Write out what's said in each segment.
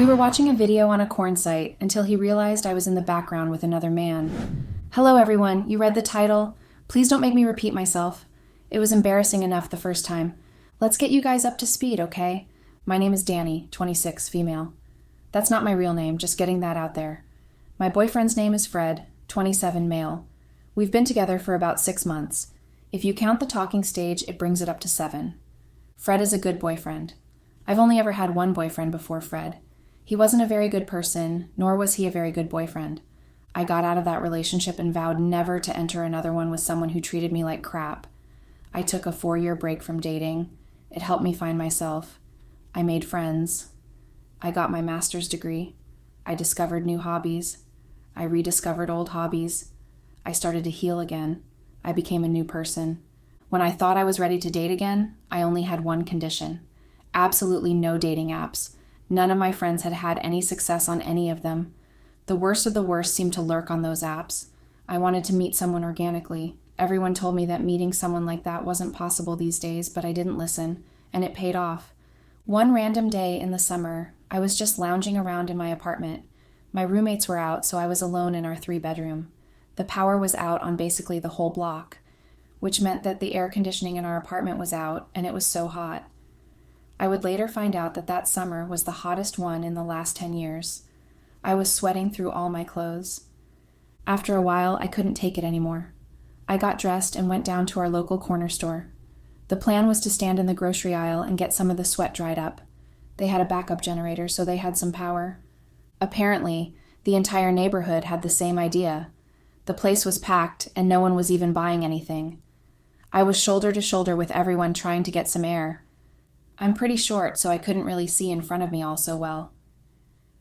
We were watching a video on a corn site until he realized I was in the background with another man. Hello everyone, you read the title? Please don't make me repeat myself. It was embarrassing enough the first time. Let's get you guys up to speed, okay? My name is Danny, 26, female. That's not my real name, just getting that out there. My boyfriend's name is Fred, 27, male. We've been together for about 6 months. If you count the talking stage, it brings it up to 7. Fred is a good boyfriend. I've only ever had one boyfriend before Fred. He wasn't a very good person, nor was he a very good boyfriend. I got out of that relationship and vowed never to enter another one with someone who treated me like crap. I took a 4-year break from dating. It helped me find myself. I made friends. I got my master's degree. I discovered new hobbies. I rediscovered old hobbies. I started to heal again. I became a new person. When I thought I was ready to date again, I only had one condition. Absolutely no dating apps. None of my friends had had any success on any of them. The worst of the worst seemed to lurk on those apps. I wanted to meet someone organically. Everyone told me that meeting someone like that wasn't possible these days, but I didn't listen, and it paid off. One random day in the summer, I was just lounging around in my apartment. My roommates were out, so I was alone in our 3-bedroom. The power was out on basically the whole block, which meant that the air conditioning in our apartment was out, and it was so hot. I would later find out that that summer was the hottest one in the last 10 years. I was sweating through all my clothes. After a while, I couldn't take it anymore. I got dressed and went down to our local corner store. The plan was to stand in the grocery aisle and get some of the sweat dried up. They had a backup generator, so they had some power. Apparently, the entire neighborhood had the same idea. The place was packed, and no one was even buying anything. I was shoulder to shoulder with everyone trying to get some air. I'm pretty short, so I couldn't really see in front of me all so well.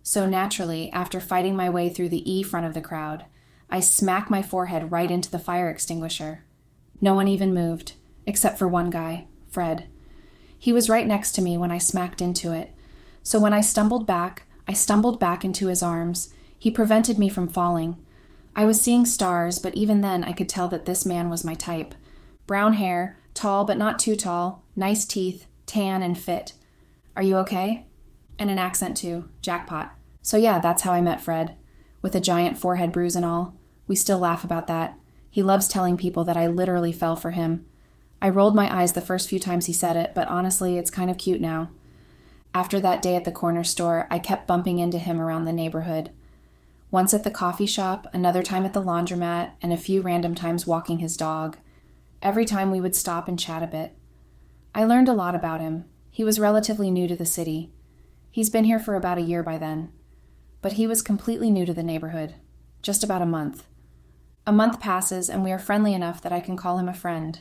So naturally, after fighting my way through the E front of the crowd, I smacked my forehead right into the fire extinguisher. No one even moved, except for one guy, Fred. He was right next to me when I smacked into it. So when I stumbled back into his arms. He prevented me from falling. I was seeing stars, but even then I could tell that this man was my type. Brown hair, tall but not too tall, nice teeth, tan and fit. Are you okay? And an accent too. Jackpot. So yeah, that's how I met Fred. With a giant forehead bruise and all. We still laugh about that. He loves telling people that I literally fell for him. I rolled my eyes the first few times he said it, but honestly, it's kind of cute now. After that day at the corner store, I kept bumping into him around the neighborhood. Once at the coffee shop, another time at the laundromat, and a few random times walking his dog. Every time we would stop and chat a bit. I learned a lot about him. He was relatively new to the city. He's been here for about a year by then. But he was completely new to the neighborhood. Just about a month. A month passes, and we are friendly enough that I can call him a friend.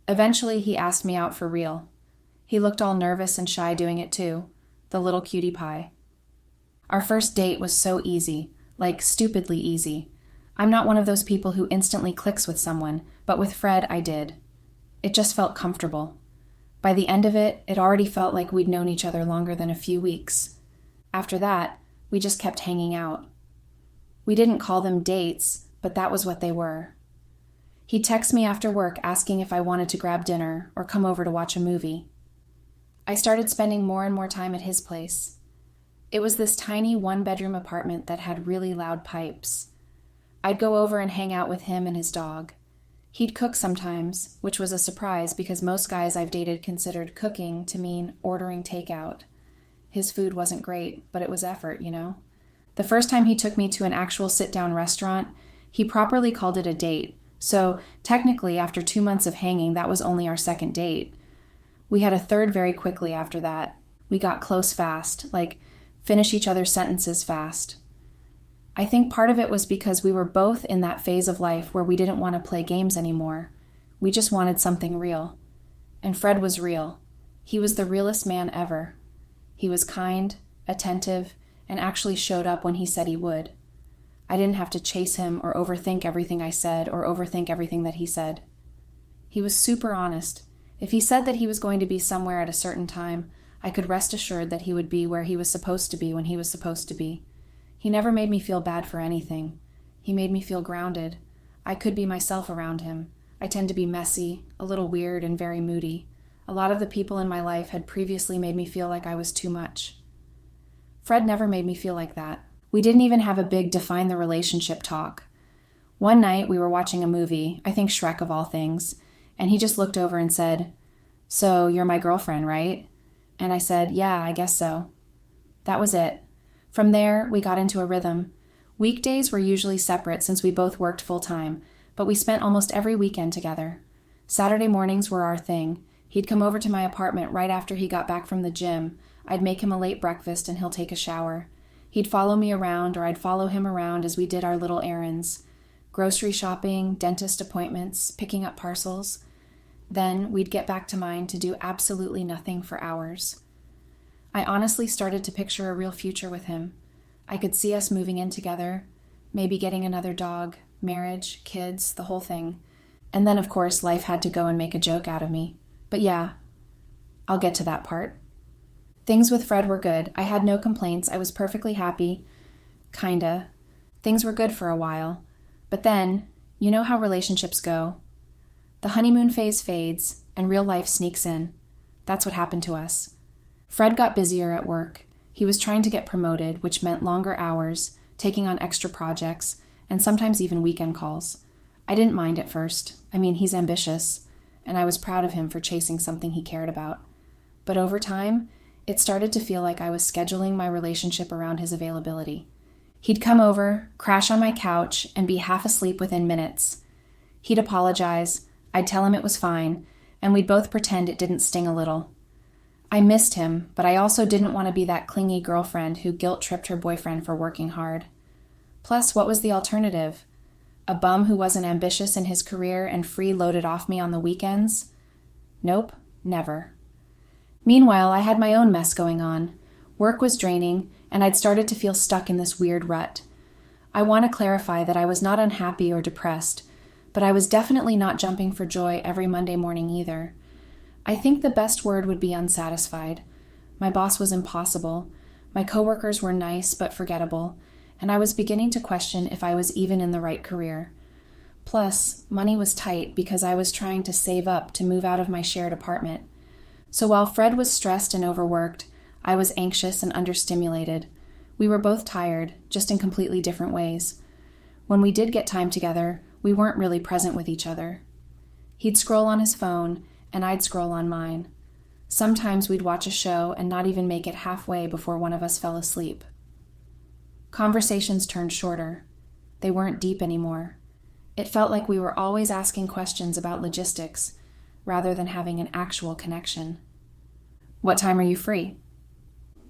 Eventually, he asked me out for real. He looked all nervous and shy doing it too, the little cutie pie. Our first date was so easy, like stupidly easy. I'm not one of those people who instantly clicks with someone, but with Fred, I did. It just felt comfortable. By the end of it, it already felt like we'd known each other longer than a few weeks. After that, we just kept hanging out. We didn't call them dates, but that was what they were. He'd text me after work asking if I wanted to grab dinner or come over to watch a movie. I started spending more and more time at his place. It was this tiny 1-bedroom apartment that had really loud pipes. I'd go over and hang out with him and his dog. He'd cook sometimes, which was a surprise because most guys I've dated considered cooking to mean ordering takeout. His food wasn't great, but it was effort, you know? The first time he took me to an actual sit-down restaurant, he properly called it a date. So technically, after 2 months of hanging, that was only our second date. We had a third very quickly after that. We got close fast, like finish each other's sentences fast. I think part of it was because we were both in that phase of life where we didn't want to play games anymore. We just wanted something real. And Fred was real. He was the realest man ever. He was kind, attentive, and actually showed up when he said he would. I didn't have to chase him or overthink everything I said or overthink everything that he said. He was super honest. If he said that he was going to be somewhere at a certain time, I could rest assured that he would be where he was supposed to be when he was supposed to be. He never made me feel bad for anything. He made me feel grounded. I could be myself around him. I tend to be messy, a little weird, and very moody. A lot of the people in my life had previously made me feel like I was too much. Fred never made me feel like that. We didn't even have a big define the relationship talk. One night we were watching a movie, I think Shrek of all things, and he just looked over and said, "So you're my girlfriend, right?" And I said, "Yeah, I guess so." That was it. From there, we got into a rhythm. Weekdays were usually separate since we both worked full-time, but we spent almost every weekend together. Saturday mornings were our thing. He'd come over to my apartment right after he got back from the gym. I'd make him a late breakfast and he'll take a shower. He'd follow me around or I'd follow him around as we did our little errands. Grocery shopping, dentist appointments, picking up parcels. Then we'd get back to mine to do absolutely nothing for hours. I honestly started to picture a real future with him. I could see us moving in together, maybe getting another dog, marriage, kids, the whole thing. And then, of course, life had to go and make a joke out of me. But yeah, I'll get to that part. Things with Fred were good. I had no complaints. I was perfectly happy. Kinda. Things were good for a while. But then, you know how relationships go. The honeymoon phase fades, and real life sneaks in. That's what happened to us. Fred got busier at work. He was trying to get promoted, which meant longer hours, taking on extra projects, and sometimes even weekend calls. I didn't mind at first. I mean, he's ambitious, and I was proud of him for chasing something he cared about. But over time, it started to feel like I was scheduling my relationship around his availability. He'd come over, crash on my couch, and be half asleep within minutes. He'd apologize, I'd tell him it was fine, and we'd both pretend it didn't sting a little. I missed him, but I also didn't want to be that clingy girlfriend who guilt-tripped her boyfriend for working hard. Plus, what was the alternative? A bum who wasn't ambitious in his career and free-loaded off me on the weekends? Nope, never. Meanwhile, I had my own mess going on. Work was draining, and I'd started to feel stuck in this weird rut. I want to clarify that I was not unhappy or depressed, but I was definitely not jumping for joy every Monday morning either. I think the best word would be unsatisfied. My boss was impossible. My coworkers were nice but forgettable, and I was beginning to question if I was even in the right career. Plus, money was tight because I was trying to save up to move out of my shared apartment. So while Fred was stressed and overworked, I was anxious and understimulated. We were both tired, just in completely different ways. When we did get time together, we weren't really present with each other. He'd scroll on his phone, and I'd scroll on mine. Sometimes we'd watch a show and not even make it halfway before one of us fell asleep. Conversations turned shorter. They weren't deep anymore. It felt like we were always asking questions about logistics, rather than having an actual connection. What time are you free?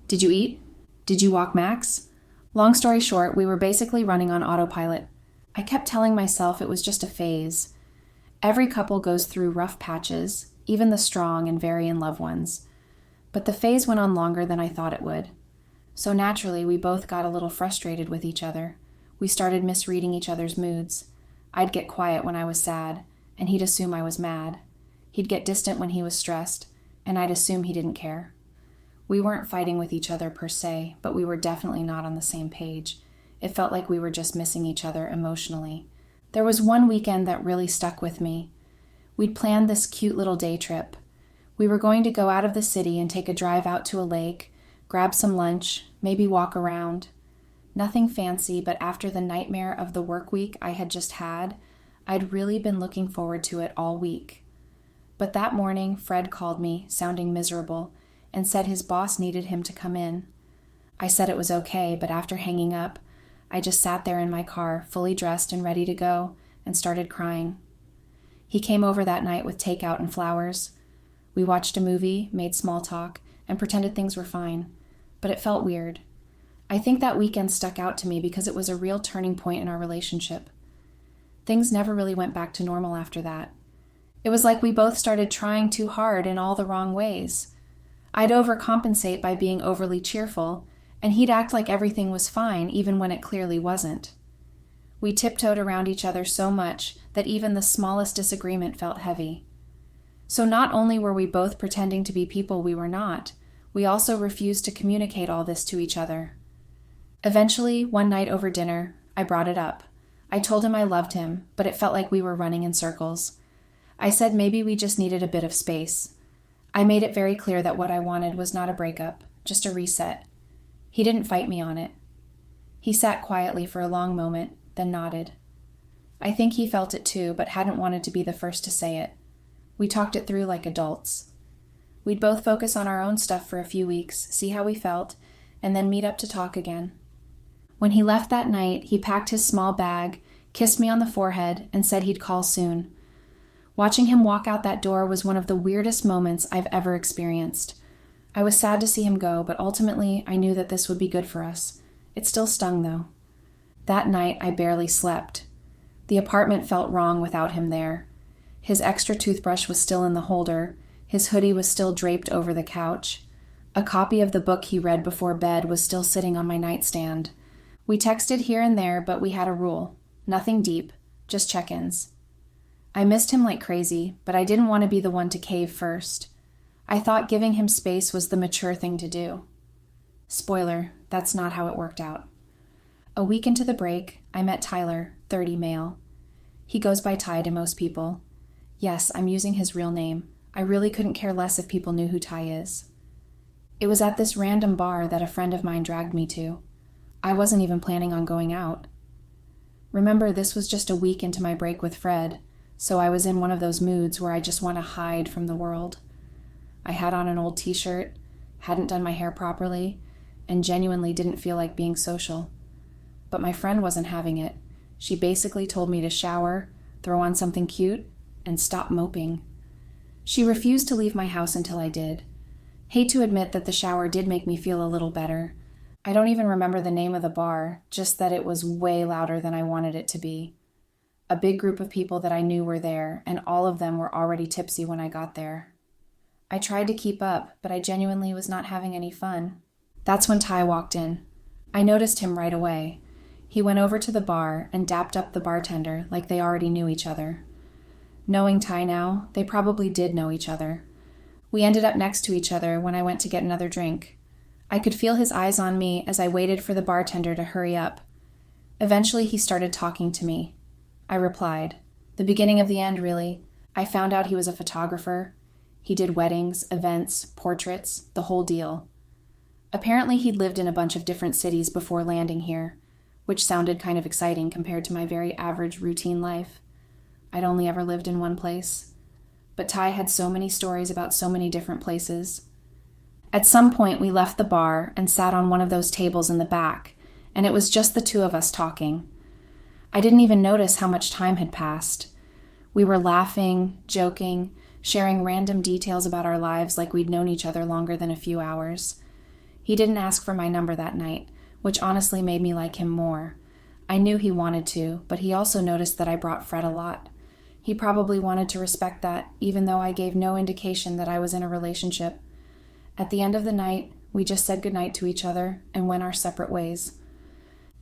Did you eat? Did you walk Max? Long story short, we were basically running on autopilot. I kept telling myself it was just a phase. Every couple goes through rough patches, even the strong and very in love ones. But the phase went on longer than I thought it would. So naturally, we both got a little frustrated with each other. We started misreading each other's moods. I'd get quiet when I was sad, and he'd assume I was mad. He'd get distant when he was stressed, and I'd assume he didn't care. We weren't fighting with each other per se, but we were definitely not on the same page. It felt like we were just missing each other emotionally. There was one weekend that really stuck with me. We'd planned this cute little day trip. We were going to go out of the city and take a drive out to a lake, grab some lunch, maybe walk around. Nothing fancy, but after the nightmare of the work week I had just had, I'd really been looking forward to it all week. But that morning, Fred called me, sounding miserable, and said his boss needed him to come in. I said it was okay, but after hanging up, I just sat there in my car, fully dressed and ready to go, and started crying. He came over that night with takeout and flowers. We watched a movie, made small talk, and pretended things were fine. But it felt weird. I think that weekend stuck out to me because it was a real turning point in our relationship. Things never really went back to normal after that. It was like we both started trying too hard in all the wrong ways. I'd overcompensate by being overly cheerful, and he'd act like everything was fine even when it clearly wasn't. We tiptoed around each other so much that even the smallest disagreement felt heavy. So not only were we both pretending to be people we were not, we also refused to communicate all this to each other. Eventually, one night over dinner, I brought it up. I told him I loved him, but it felt like we were running in circles. I said maybe we just needed a bit of space. I made it very clear that what I wanted was not a breakup, just a reset. He didn't fight me on it. He sat quietly for a long moment, then nodded. I think he felt it too, but hadn't wanted to be the first to say it. We talked it through like adults. We'd both focus on our own stuff for a few weeks, see how we felt, and then meet up to talk again. When he left that night, he packed his small bag, kissed me on the forehead, and said he'd call soon. Watching him walk out that door was one of the weirdest moments I've ever experienced. I was sad to see him go, but ultimately I knew that this would be good for us. It still stung, though. That night, I barely slept. The apartment felt wrong without him there. His extra toothbrush was still in the holder. His hoodie was still draped over the couch. A copy of the book he read before bed was still sitting on my nightstand. We texted here and there, but we had a rule. Nothing deep, just check-ins. I missed him like crazy, but I didn't want to be the one to cave first. I thought giving him space was the mature thing to do. Spoiler, that's not how it worked out. A week into the break, I met Tyler, 30 male. He goes by Ty to most people. Yes, I'm using his real name. I really couldn't care less if people knew who Ty is. It was at this random bar that a friend of mine dragged me to. I wasn't even planning on going out. Remember, this was just a week into my break with Fred, so I was in one of those moods where I just want to hide from the world. I had on an old t-shirt, hadn't done my hair properly, and genuinely didn't feel like being social. But my friend wasn't having it. She basically told me to shower, throw on something cute, and stop moping. She refused to leave my house until I did. Hate to admit that the shower did make me feel a little better. I don't even remember the name of the bar, just that it was way louder than I wanted it to be. A big group of people that I knew were there, and all of them were already tipsy when I got there. I tried to keep up, but I genuinely was not having any fun. That's when Ty walked in. I noticed him right away. He went over to the bar and dapped up the bartender like they already knew each other. Knowing Ty now, they probably did know each other. We ended up next to each other when I went to get another drink. I could feel his eyes on me as I waited for the bartender to hurry up. Eventually, he started talking to me. I replied. The beginning of the end, really. I found out he was a photographer. He did weddings, events, portraits, the whole deal. Apparently, he'd lived in a bunch of different cities before landing here, which sounded kind of exciting compared to my very average routine life. I'd only ever lived in one place. But Ty had so many stories about so many different places. At some point, we left the bar and sat on one of those tables in the back, and it was just the two of us talking. I didn't even notice how much time had passed. We were laughing, joking, sharing random details about our lives like we'd known each other longer than a few hours. He didn't ask for my number that night, which honestly made me like him more. I knew he wanted to, but he also noticed that I brought Fred a lot. He probably wanted to respect that, even though I gave no indication that I was in a relationship. At the end of the night, we just said goodnight to each other and went our separate ways.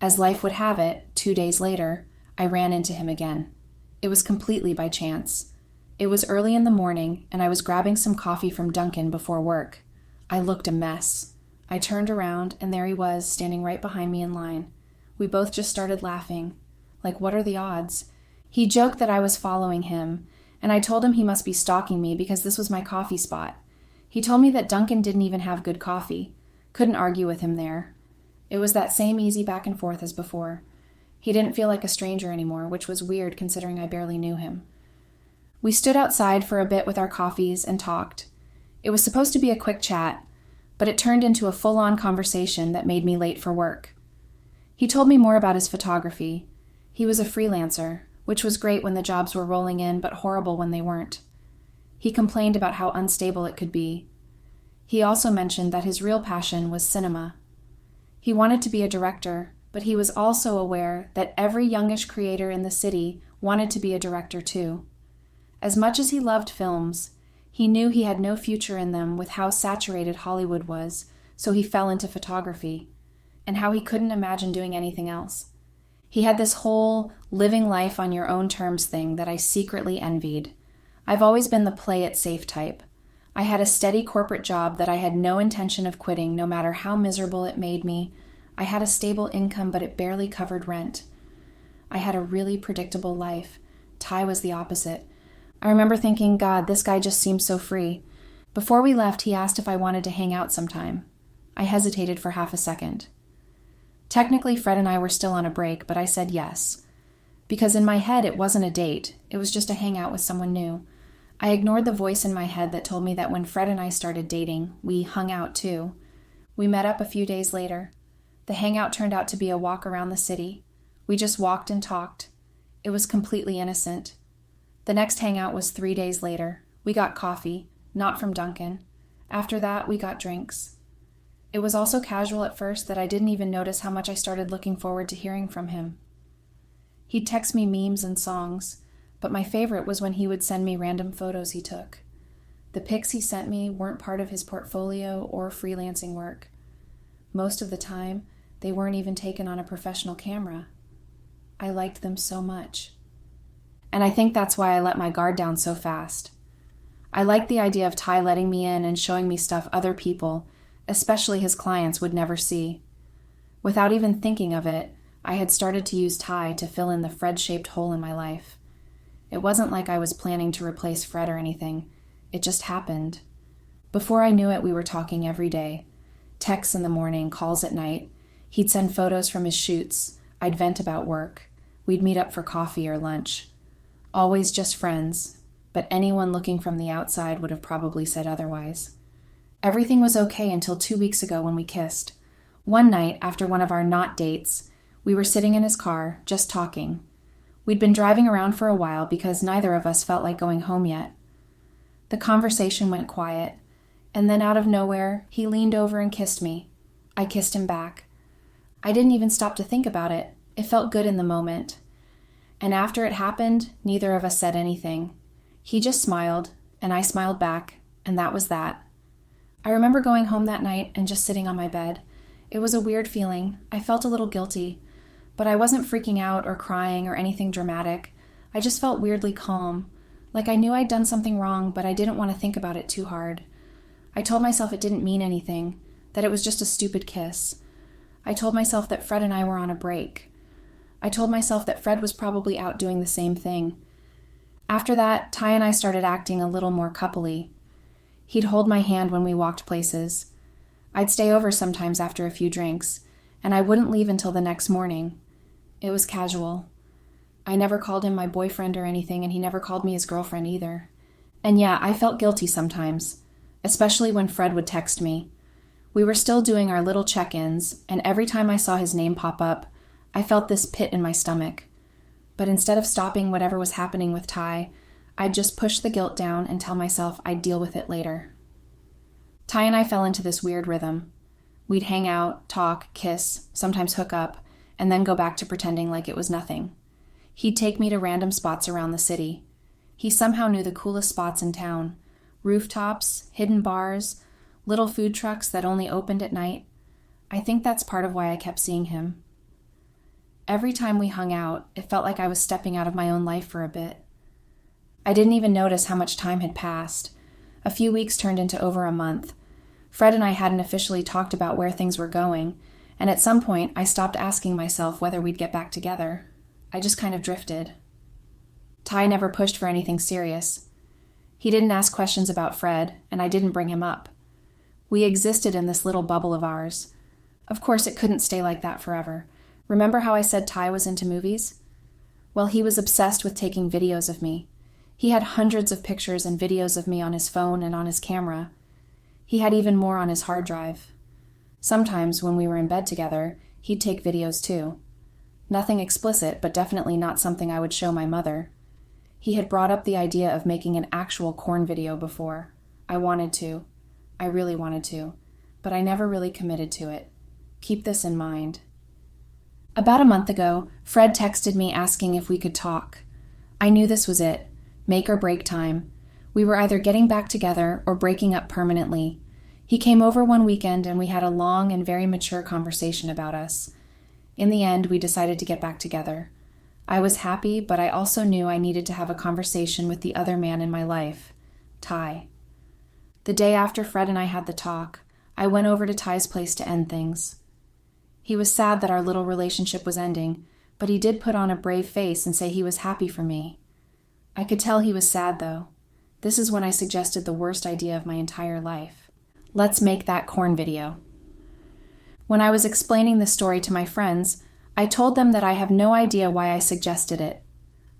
As life would have it, 2 days later, I ran into him again. It was completely by chance. It was early in the morning, and I was grabbing some coffee from Dunkin' before work. I looked a mess. I turned around, and there he was, standing right behind me in line. We both just started laughing. Like, what are the odds? He joked that I was following him, and I told him he must be stalking me because this was my coffee spot. He told me that Dunkin' didn't even have good coffee. Couldn't argue with him there. It was that same easy back and forth as before. He didn't feel like a stranger anymore, which was weird considering I barely knew him. We stood outside for a bit with our coffees and talked. It was supposed to be a quick chat, but it turned into a full-on conversation that made me late for work. He told me more about his photography. He was a freelancer, which was great when the jobs were rolling in, but horrible when they weren't. He complained about how unstable it could be. He also mentioned that his real passion was cinema. He wanted to be a director, but he was also aware that every youngish creator in the city wanted to be a director too. As much as he loved films, he knew he had no future in them with how saturated Hollywood was, so he fell into photography, and how he couldn't imagine doing anything else. He had this whole living life on your own terms thing that I secretly envied. I've always been the play it safe type. I had a steady corporate job that I had no intention of quitting no matter how miserable it made me. I had a stable income, but it barely covered rent. I had a really predictable life. Ty was the opposite. I remember thinking, God, this guy just seems so free. Before we left, he asked if I wanted to hang out sometime. I hesitated for half a second. Technically, Fred and I were still on a break, but I said yes. Because in my head, it wasn't a date. It was just a hangout with someone new. I ignored the voice in my head that told me that when Fred and I started dating, we hung out too. We met up a few days later. The hangout turned out to be a walk around the city. We just walked and talked. It was completely innocent. The next hangout was 3 days later. We got coffee, not from Dunkin'. After that, we got drinks. It was also casual at first that I didn't even notice how much I started looking forward to hearing from him. He'd text me memes and songs, but my favorite was when he would send me random photos he took. The pics he sent me weren't part of his portfolio or freelancing work. Most of the time, they weren't even taken on a professional camera. I liked them so much. And I think that's why I let my guard down so fast. I liked the idea of Ty letting me in and showing me stuff other people, especially his clients, would never see. Without even thinking of it, I had started to use Ty to fill in the Fred-shaped hole in my life. It wasn't like I was planning to replace Fred or anything. It just happened. Before I knew it, we were talking every day. Texts in the morning, calls at night. He'd send photos from his shoots. I'd vent about work. We'd meet up for coffee or lunch. Always just friends, but anyone looking from the outside would have probably said otherwise. Everything was okay until 2 weeks ago when we kissed. One night, after one of our not dates, we were sitting in his car, just talking. We'd been driving around for a while because neither of us felt like going home yet. The conversation went quiet, and then out of nowhere, he leaned over and kissed me. I kissed him back. I didn't even stop to think about it. It felt good in the moment. And after it happened, neither of us said anything. He just smiled, and I smiled back, and that was that. I remember going home that night and just sitting on my bed. It was a weird feeling. I felt a little guilty, but I wasn't freaking out or crying or anything dramatic. I just felt weirdly calm, like I knew I'd done something wrong, but I didn't want to think about it too hard. I told myself it didn't mean anything, that it was just a stupid kiss. I told myself that Fred and I were on a break. I told myself that Fred was probably out doing the same thing. After that, Ty and I started acting a little more coupley. He'd hold my hand when we walked places. I'd stay over sometimes after a few drinks, and I wouldn't leave until the next morning. It was casual. I never called him my boyfriend or anything, and he never called me his girlfriend either. And yeah, I felt guilty sometimes, especially when Fred would text me. We were still doing our little check-ins, and every time I saw his name pop up, I felt this pit in my stomach. But instead of stopping whatever was happening with Ty, I'd just push the guilt down and tell myself I'd deal with it later. Ty and I fell into this weird rhythm. We'd hang out, talk, kiss, sometimes hook up, and then go back to pretending like it was nothing. He'd take me to random spots around the city. He somehow knew the coolest spots in town. Rooftops, hidden bars, little food trucks that only opened at night. I think that's part of why I kept seeing him. Every time we hung out, it felt like I was stepping out of my own life for a bit. I didn't even notice how much time had passed. A few weeks turned into over a month. Fred and I hadn't officially talked about where things were going, and at some point I stopped asking myself whether we'd get back together. I just kind of drifted. Ty never pushed for anything serious. He didn't ask questions about Fred, and I didn't bring him up. We existed in this little bubble of ours. Of course, it couldn't stay like that forever. Remember how I said Ty was into movies? Well, he was obsessed with taking videos of me. He had hundreds of pictures and videos of me on his phone and on his camera. He had even more on his hard drive. Sometimes, when we were in bed together, he'd take videos too. Nothing explicit, but definitely not something I would show my mother. He had brought up the idea of making an actual corn video before. I wanted to. I really wanted to. But I never really committed to it. Keep this in mind. About a month ago, Fred texted me asking if we could talk. I knew this was it. Make or break time. We were either getting back together or breaking up permanently. He came over one weekend and we had a long and very mature conversation about us. In the end, we decided to get back together. I was happy, but I also knew I needed to have a conversation with the other man in my life, Ty. The day after Fred and I had the talk, I went over to Ty's place to end things. He was sad that our little relationship was ending, but he did put on a brave face and say he was happy for me. I could tell he was sad, though. This is when I suggested the worst idea of my entire life. Let's make that corn video. When I was explaining the story to my friends, I told them that I have no idea why I suggested it.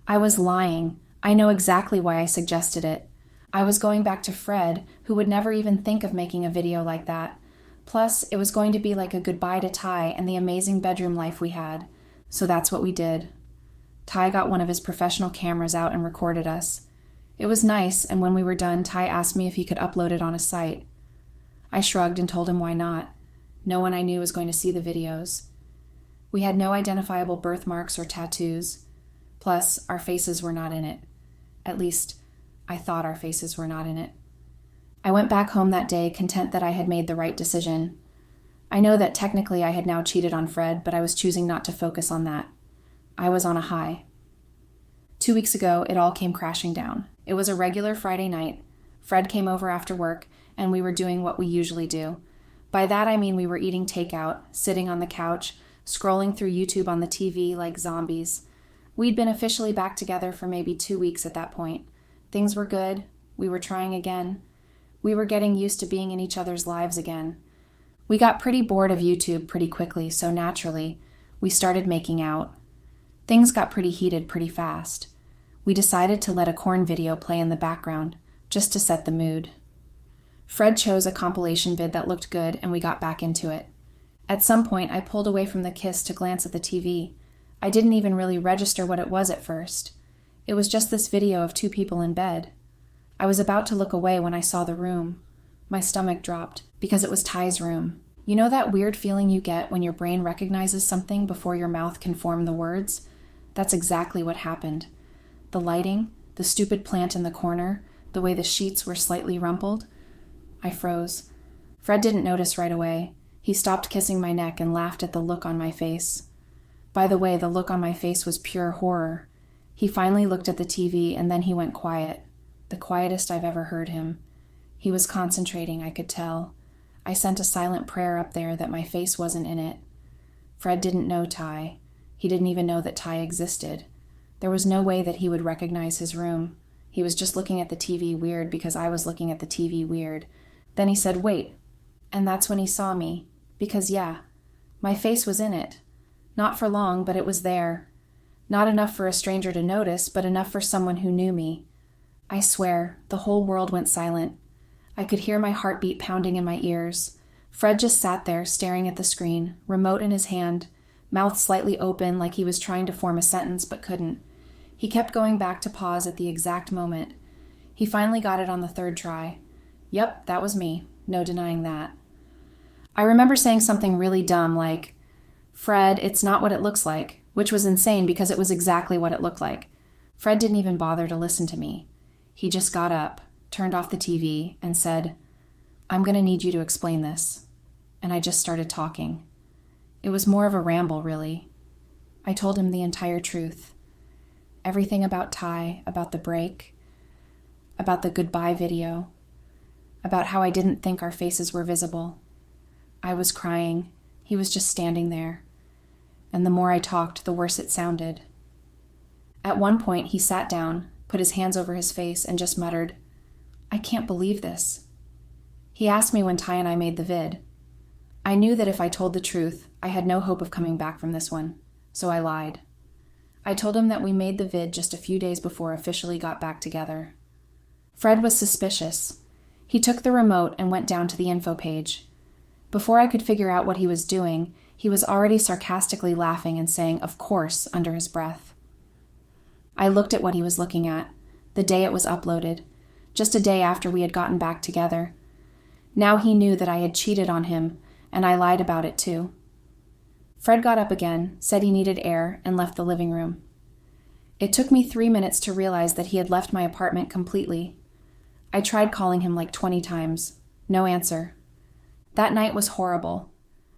I was lying. I know exactly why I suggested it. I was going back to Fred, who would never even think of making a video like that. Plus, it was going to be like a goodbye to Ty and the amazing bedroom life we had. So that's what we did. Ty got one of his professional cameras out and recorded us. It was nice, and when we were done, Ty asked me if he could upload it on a site. I shrugged and told him why not. No one I knew was going to see the videos. We had no identifiable birthmarks or tattoos. Plus, our faces were not in it. At least, I thought our faces were not in it. I went back home that day, content that I had made the right decision. I know that technically I had now cheated on Fred, but I was choosing not to focus on that. I was on a high. 2 weeks ago, it all came crashing down. It was a regular Friday night. Fred came over after work, and we were doing what we usually do. By that I mean we were eating takeout, sitting on the couch, scrolling through YouTube on the TV like zombies. We'd been officially back together for maybe 2 weeks at that point. Things were good. We were trying again. We were getting used to being in each other's lives again. We got pretty bored of YouTube pretty quickly, so naturally, we started making out. Things got pretty heated pretty fast. We decided to let a corn video play in the background, just to set the mood. Fred chose a compilation vid that looked good, and we got back into it. At some point, I pulled away from the kiss to glance at the TV. I didn't even really register what it was at first. It was just this video of 2 people in bed. I was about to look away when I saw the room. My stomach dropped, because it was Ty's room. You know that weird feeling you get when your brain recognizes something before your mouth can form the words? That's exactly what happened. The lighting, the stupid plant in the corner, the way the sheets were slightly rumpled. I froze. Fred didn't notice right away. He stopped kissing my neck and laughed at the look on my face. By the way, the look on my face was pure horror. He finally looked at the TV and then he went quiet. The quietest I've ever heard him. He was concentrating, I could tell. I sent a silent prayer up there that my face wasn't in it. Fred didn't know Ty. He didn't even know that Ty existed. There was no way that he would recognize his room. He was just looking at the TV weird because I was looking at the TV weird. Then he said, "Wait." And that's when he saw me. Because yeah, my face was in it. Not for long, but it was there. Not enough for a stranger to notice, but enough for someone who knew me. I swear, the whole world went silent. I could hear my heartbeat pounding in my ears. Fred just sat there, staring at the screen, remote in his hand, mouth slightly open like he was trying to form a sentence but couldn't. He kept going back to pause at the exact moment. He finally got it on the 3rd try. Yep, that was me. No denying that. I remember saying something really dumb like, "Fred, it's not what it looks like," which was insane because it was exactly what it looked like. Fred didn't even bother to listen to me. He just got up, turned off the TV, and said, "I'm going to need you to explain this." And I just started talking. It was more of a ramble, really. I told him the entire truth. Everything about Ty, about the break, about the goodbye video, about how I didn't think our faces were visible. I was crying. He was just standing there. And the more I talked, the worse it sounded. At one point, he sat down, put his hands over his face, and just muttered, "I can't believe this." He asked me when Ty and I made the vid. I knew that if I told the truth, I had no hope of coming back from this one, so I lied. I told him that we made the vid just a few days before officially got back together. Fred was suspicious. He took the remote and went down to the info page. Before I could figure out what he was doing, he was already sarcastically laughing and saying, "Of course," under his breath. I looked at what he was looking at, the day it was uploaded, just a day after we had gotten back together. Now he knew that I had cheated on him, and I lied about it too. Fred got up again, said he needed air, and left the living room. It took me 3 minutes to realize that he had left my apartment completely. I tried calling him like 20 times. No answer. That night was horrible.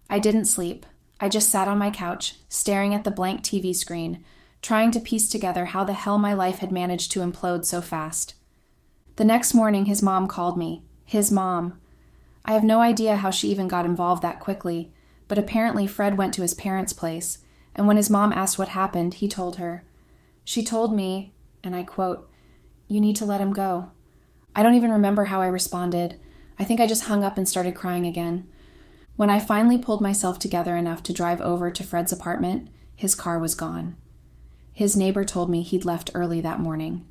I didn't sleep. I just sat on my couch, staring at the blank TV screen, trying to piece together how the hell my life had managed to implode so fast. The next morning, his mom called me. His mom. I have no idea how she even got involved that quickly, but apparently Fred went to his parents' place, and when his mom asked what happened, he told her. She told me, and I quote, "You need to let him go." I don't even remember how I responded. I think I just hung up and started crying again. When I finally pulled myself together enough to drive over to Fred's apartment, his car was gone. His neighbor told me he'd left early that morning.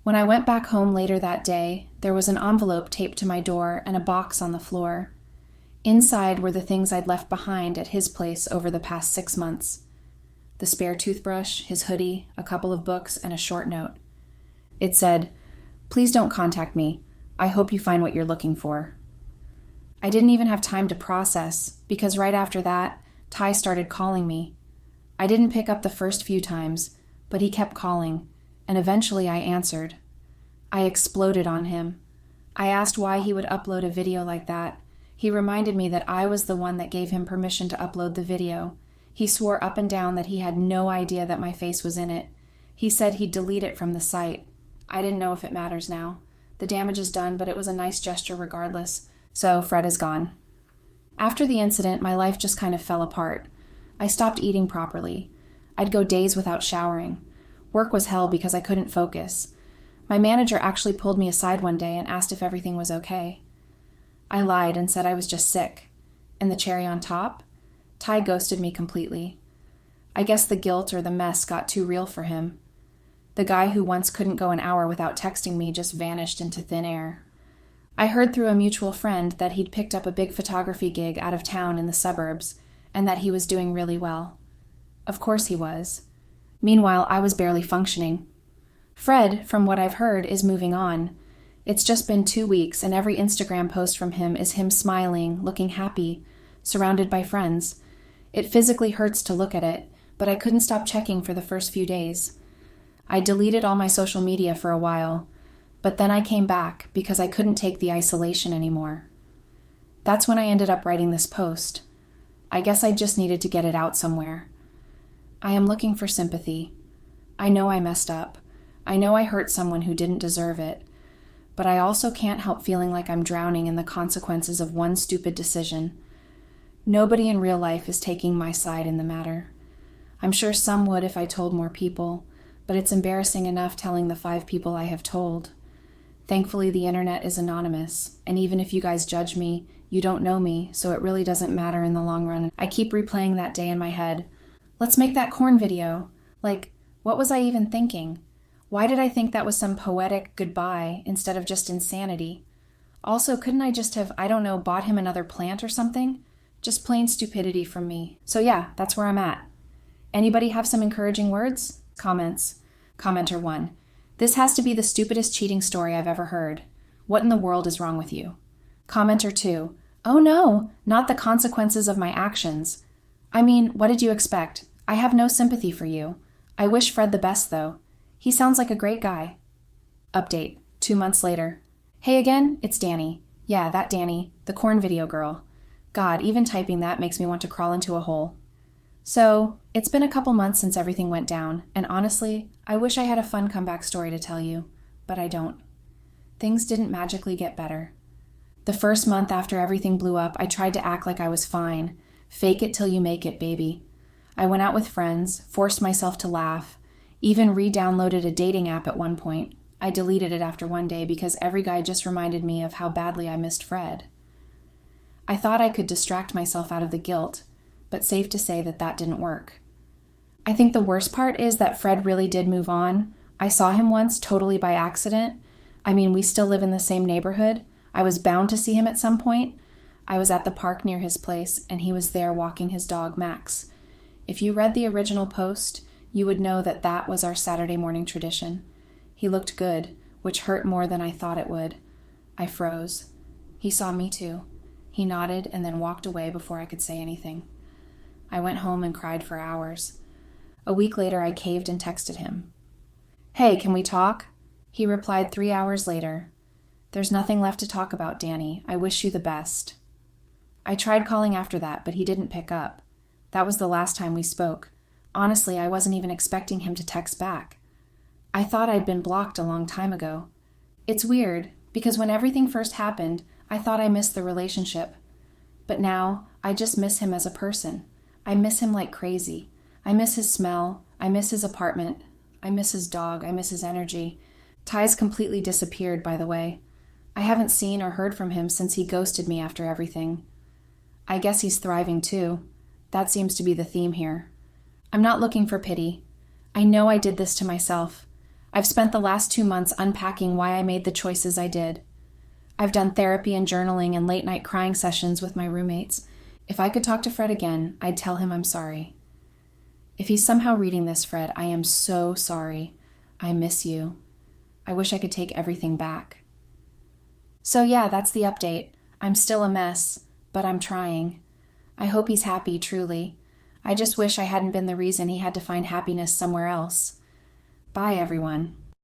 When I went back home later that day, there was an envelope taped to my door and a box on the floor. Inside were the things I'd left behind at his place over the past 6 months. The spare toothbrush, his hoodie, a couple of books, and a short note. It said, "Please don't contact me. I hope you find what you're looking for." I didn't even have time to process, because right after that, Ty started calling me. I didn't pick up the first few times, but he kept calling, and eventually I answered. I exploded on him. I asked why he would upload a video like that. He reminded me that I was the one that gave him permission to upload the video. He swore up and down that he had no idea that my face was in it. He said he'd delete it from the site. I didn't know if it matters now. The damage is done, but it was a nice gesture regardless. So Fred is gone. After the incident, my life just kind of fell apart. I stopped eating properly. I'd go days without showering. Work was hell because I couldn't focus. My manager actually pulled me aside one day and asked if everything was okay. I lied and said I was just sick. And the cherry on top? Ty ghosted me completely. I guess the guilt or the mess got too real for him. The guy who once couldn't go an hour without texting me just vanished into thin air. I heard through a mutual friend that he'd picked up a big photography gig out of town in the suburbs, and that he was doing really well. Of course he was. Meanwhile, I was barely functioning. Fred, from what I've heard, is moving on. It's just been 2 weeks, and every Instagram post from him is him smiling, looking happy, surrounded by friends. It physically hurts to look at it, but I couldn't stop checking for the first few days. I deleted all my social media for a while, but then I came back because I couldn't take the isolation anymore. That's when I ended up writing this post. I guess I just needed to get it out somewhere. I am looking for sympathy. I know I messed up. I know I hurt someone who didn't deserve it. But I also can't help feeling like I'm drowning in the consequences of one stupid decision. Nobody in real life is taking my side in the matter. I'm sure some would if I told more people, but it's embarrassing enough telling the 5 people I have told. Thankfully, the internet is anonymous, and even if you guys judge me, you don't know me, so it really doesn't matter in the long run. I keep replaying that day in my head. Let's make that corn video. Like, what was I even thinking? Why did I think that was some poetic goodbye instead of just insanity? Also, couldn't I just have, bought him another plant or something? Just plain stupidity from me. So yeah, that's where I'm at. Anybody have some encouraging words? Comments. Commenter 1. This has to be the stupidest cheating story I've ever heard. What in the world is wrong with you? Commenter 2. Oh no, not the consequences of my actions. I mean, what did you expect? I have no sympathy for you. I wish Fred the best, though. He sounds like a great guy. Update. 2 months later. Hey again, it's Danny. Yeah, that Danny, the corn video girl. God, even typing that makes me want to crawl into a hole. So, it's been a couple months since everything went down, and honestly, I wish I had a fun comeback story to tell you, but I don't. Things didn't magically get better. The first month after everything blew up, I tried to act like I was fine. Fake it till you make it, baby. I went out with friends, forced myself to laugh, even re-downloaded a dating app at one point. I deleted it after one day because every guy just reminded me of how badly I missed Fred. I thought I could distract myself out of the guilt, but safe to say that that didn't work. I think the worst part is that Fred really did move on. I saw him once totally by accident. I mean, we still live in the same neighborhood. I was bound to see him at some point. I was at the park near his place, and he was there walking his dog, Max. If you read the original post, you would know that that was our Saturday morning tradition. He looked good, which hurt more than I thought it would. I froze. He saw me too. He nodded and then walked away before I could say anything. I went home and cried for hours. A week later, I caved and texted him. Hey, can we talk? He replied 3 hours later. There's nothing left to talk about, Danny. I wish you the best. I tried calling after that, but he didn't pick up. That was the last time we spoke. Honestly, I wasn't even expecting him to text back. I thought I'd been blocked a long time ago. It's weird, because when everything first happened, I thought I missed the relationship. But now, I just miss him as a person. I miss him like crazy. I miss his smell. I miss his apartment. I miss his dog. I miss his energy. Ty's completely disappeared, by the way. I haven't seen or heard from him since he ghosted me after everything. I guess he's thriving too. That seems to be the theme here. I'm not looking for pity. I know I did this to myself. I've spent the last 2 months unpacking why I made the choices I did. I've done therapy and journaling and late-night crying sessions with my roommates. If I could talk to Fred again, I'd tell him I'm sorry. If he's somehow reading this, Fred, I am so sorry. I miss you. I wish I could take everything back. So yeah, that's the update. I'm still a mess, but I'm trying. I hope he's happy, truly. I just wish I hadn't been the reason he had to find happiness somewhere else. Bye, everyone.